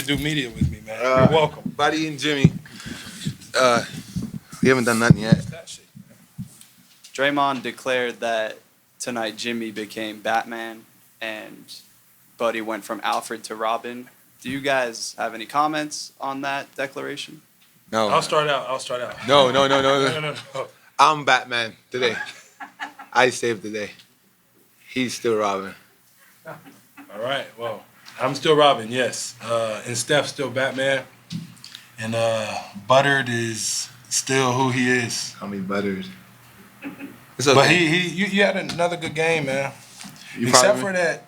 Do media with me, man. You're welcome. Buddy and Jimmy. We haven't done nothing yet. Draymond declared that tonight Jimmy became Batman and Buddy went from Alfred to Robin. Do you guys have any comments on that declaration? No. I'll start out. No. No. I'm Batman today. I saved the day. He's still Robin. All right. Well, I'm still Robin, yes. And Steph's still Batman. And Buttered is still who he is. I mean, Buttered. Okay. But you had another good game, man. Except for that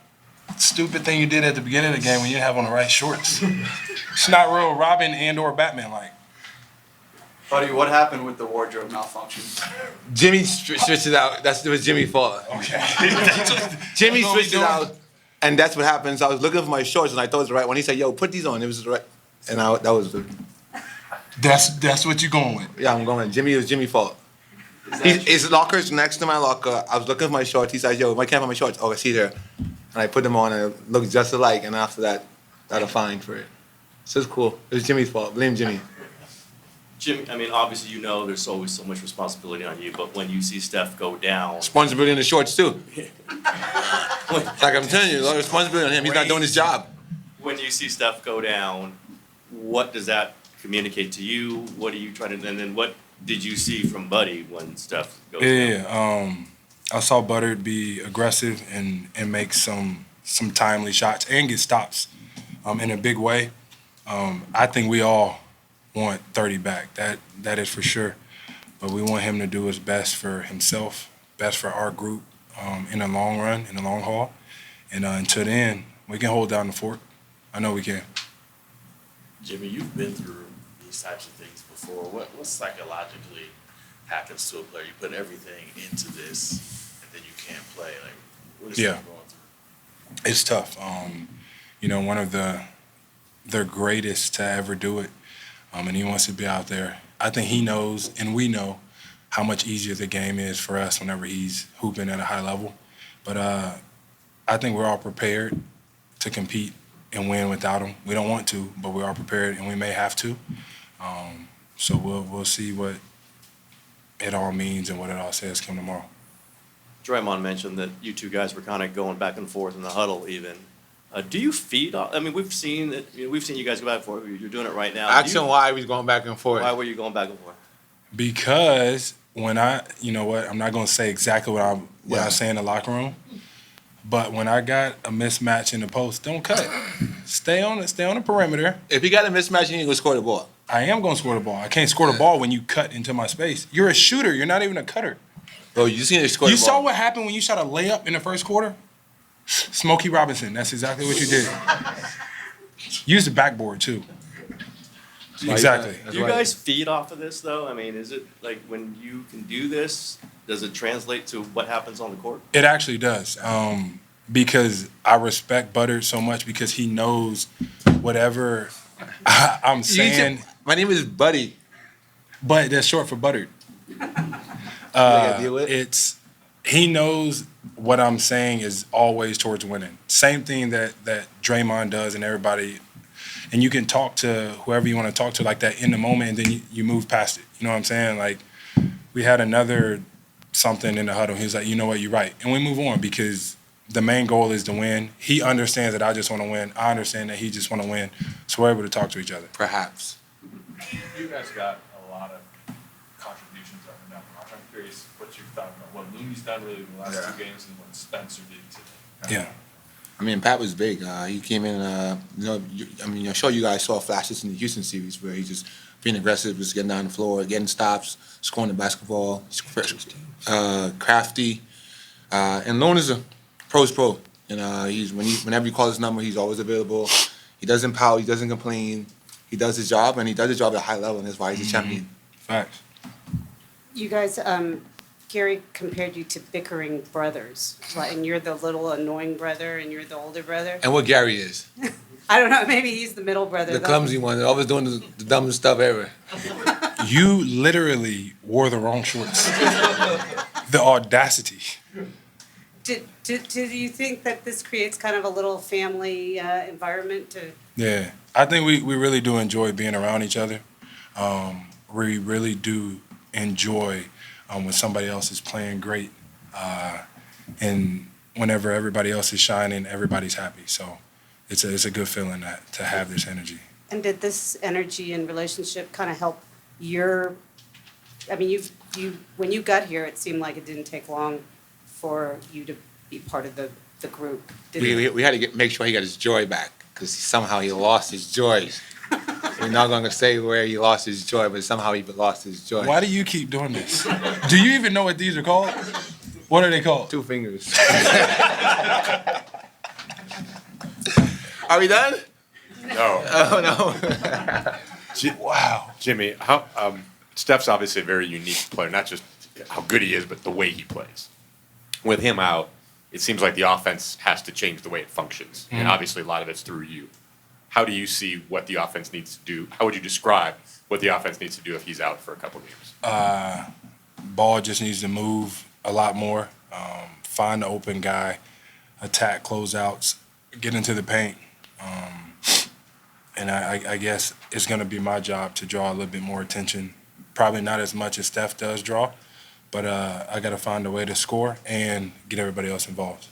stupid thing you did at the beginning of the game when you didn't have on the right shorts. It's not real Robin and or Batman like. Buddy, what happened with the wardrobe malfunction? Jimmy switched it out. It was Jimmy's fault. Okay. Jimmy switched it out, and that's what happened. So I was looking for my shorts, and I thought it was the right one. He said, "Yo, put these on." It was the right, and that was the. That's what you're going with. Yeah, I'm going with Jimmy. It was Jimmy's fault. His locker's next to my locker. I was looking for my shorts. He said, "Yo, I can't find my shorts." Oh, I see there, and I put them on, and it looked just alike. And after that, got a fine for it. So it's cool. It was Jimmy's fault. Blame Jimmy. Jim, I mean, obviously, you know there's always so much responsibility on you, but when you see Steph go down, Responsibility in the shorts too. Like I'm telling you, a lot of responsibility on him. He's not doing his job. when you see Steph go down, what does that communicate to you? What are you trying to, and then what did you see from Buddy when Steph goes down? Yeah, I saw Buttered be aggressive and make some timely shots and get stops in a big way. I think we all want 30 back. That is for sure. But we want him to do his best for himself, best for our group in the long run, in the long haul. And until then, we can hold down the fort. I know we can. Jimmy, you've been through these types of things before. What psychologically happens to a player? You put everything into this, and then you can't play. Like, what is he going through? It's tough. One of the greatest to ever do it. And he wants to be out there. I think he knows, and we know, how much easier the game is for us whenever he's hooping at a high level. But I think we're all prepared to compete and win without him. We don't want to, but we are prepared, and we may have to. So we'll see what it all means and what it all says come tomorrow. Draymond mentioned that you two guys were kind of going back and forth in the huddle even. Do you feed off? I mean, we've seen you guys go back and forth. You're doing it right now. Ask him why we was going back and forth. Why were you going back and forth? Because when I'm not going to say exactly what I say in the locker room, but when I got a mismatch in the post, don't cut. Stay on the perimeter. If you got a mismatch, you need to go score the ball. I am going to score the ball. I can't score the ball when you cut into my space. You're a shooter. You're not even a cutter. Bro, you seen it score the ball. You saw what happened when you shot a layup in the first quarter? Smokey Robinson. That's exactly what you did. Use the backboard, too. Exactly. Do you guys feed off of this, though? I mean, is it like when you can do this, does it translate to what happens on the court? It actually does. Because I respect Butter so much because he knows whatever I'm saying. My name is Buddy. But that's short for Buttered. He knows what I'm saying is always towards winning. Same thing that Draymond does and everybody. And you can talk to whoever you want to talk to like that in the moment, and then you move past it. You know what I'm saying? Like, we had another something in the huddle. He was like, you know what, you're right. And we move on because the main goal is to win. He understands that I just want to win. I understand that he just want to win. So we're able to talk to each other. Perhaps. You guys got a lot of contributions up and down the block. I'm curious what you thought about what Looney's done really in the last two games and what Spencer did today. Yeah. I mean, Pat was big. He came in, I'm sure you guys saw flashes in the Houston series where he just being aggressive, just getting down the floor, getting stops, scoring the basketball, crafty. And Lone is a pro's pro. And whenever you call his number, he's always available. He doesn't pout, he doesn't complain. He does his job, and he does his job at a high level, and that's why he's a champion. Facts. You guys, Gary compared you to bickering brothers, and you're the little annoying brother, and you're the older brother. And what Gary is. I don't know, maybe he's the middle brother. The clumsy one, always doing the dumbest stuff ever. You literally wore the wrong shorts. The audacity. Do you think that this creates kind of a little family environment to? Yeah, I think we really do enjoy being around each other. We really do enjoy when somebody else is playing great, and whenever everybody else is shining, everybody's happy. So it's a good feeling to have this energy. And did this energy and relationship kind of help your? I mean, when you got here, it seemed like it didn't take long for you to be part of the group. We had to make sure he got his joy back because somehow he lost his joy. We're not going to say where he lost his joy, but somehow he lost his joy. Why do you keep doing this? Do you even know what these are called? What are they called? 2 fingers. Are we done? No. Oh, no. Wow. Jimmy, Steph's obviously a very unique player, not just how good he is, but the way he plays. With him out, it seems like the offense has to change the way it functions. And obviously a lot of it's through you. How do you see what the offense needs to do? How would you describe what the offense needs to do if he's out for a couple games? Ball just needs to move a lot more. Find the open guy, attack closeouts, get into the paint. And I guess it's going to be my job to draw a little bit more attention. Probably not as much as Steph does draw, but I got to find a way to score and get everybody else involved.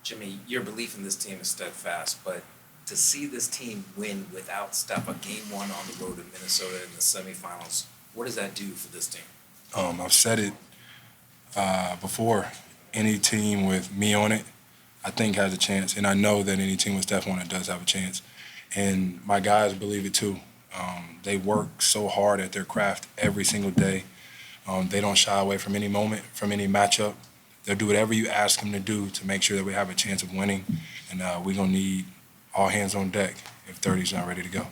Jimmy, your belief in this team is steadfast, but to see this team win without Steph, a game 1 on the road in Minnesota in the semifinals, what does that do for this team? I've said it before. Any team with me on it, I think has a chance, and I know that any team with Steph on it does have a chance. And my guys believe it too. They work so hard at their craft every single day. They don't shy away from any moment, from any matchup. They'll do whatever you ask them to do to make sure that we have a chance of winning. And we're going to need all hands on deck if 30's not ready to go.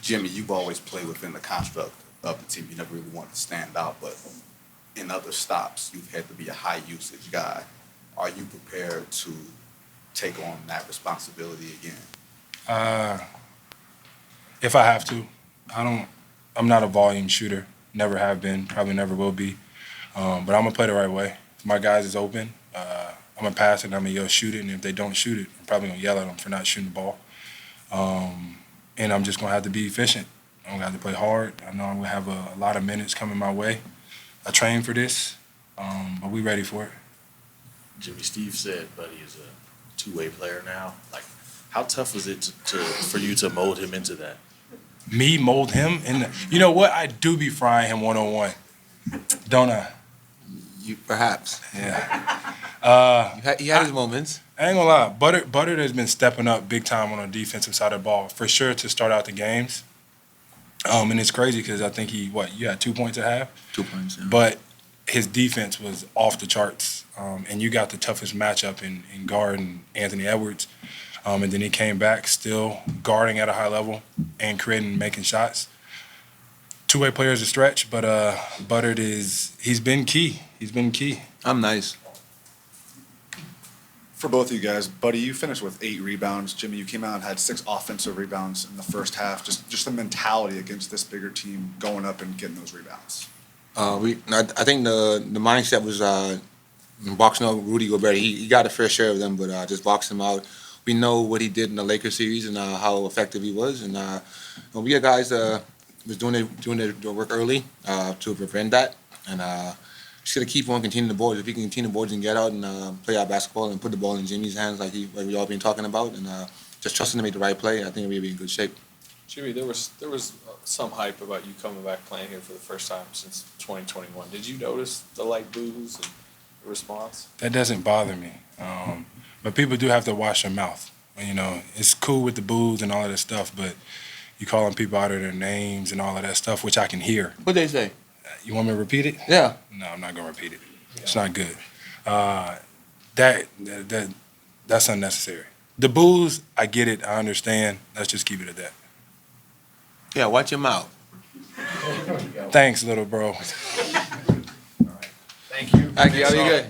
Jimmy, you've always played within the construct of the team. You never really wanted to stand out, but in other stops, you've had to be a high usage guy. Are you prepared to take on that responsibility again? If I have to. I'm not a volume shooter. Never have been, probably never will be. But I'm going to play the right way. If my guys is open, I'm going to pass it and I'm going to yell shoot it. And if they don't shoot it, I'm probably going to yell at them for not shooting the ball. And I'm just going to have to be efficient. I'm going to have to play hard. I know I'm going to have a lot of minutes coming my way. I trained for this, but we ready for it. Jimmy, Steve said Buddy is a two-way player now. Like, how tough was it for you to mold him into that? Me mold him? You know what? I do be frying him one-on-one, don't I? You perhaps. Yeah. He had his moments. I ain't gonna lie. Butter has been stepping up big time on the defensive side of the ball, for sure, to start out the games. And it's crazy because I think you had 2 points at half? 2 points, yeah. But his defense was off the charts. And you got the toughest matchup in guarding Anthony Edwards. And then he came back still guarding at a high level and creating, making shots. Two-way player is a stretch, but Buttard he's been key. He's been key. I'm nice. For both of you guys, Buddy, you finished with 8 rebounds. Jimmy, you came out and had 6 offensive rebounds in the first half. Just the mentality against this bigger team going up and getting those rebounds. I think the mindset was boxing out Rudy Gobert. He got a fair share of them, but just box him out. We know what he did in the Lakers series and how effective he was, and we had guys was doing their work early to prevent that, and just gotta keep on continuing the boards. If he can continue the boards and get out and play our basketball and put the ball in Jimmy's hands like we all been talking about, and just trusting to make the right play, I think we'll be in good shape. Jimmy, there was some hype about you coming back playing here for the first time since 2021. Did you notice the light boos and the response? That doesn't bother me. But people do have to wash their mouth. You know, it's cool with the boos and all of that stuff, but you calling people out of their names and all of that stuff, which I can hear. What they say? You want me to repeat it? Yeah. No, I'm not gonna repeat it. It's not good. That's unnecessary. The boos, I get it. I understand. Let's just keep it at that. Yeah, watch your mouth. Thanks, little bro. Thank you. Thank you. Good.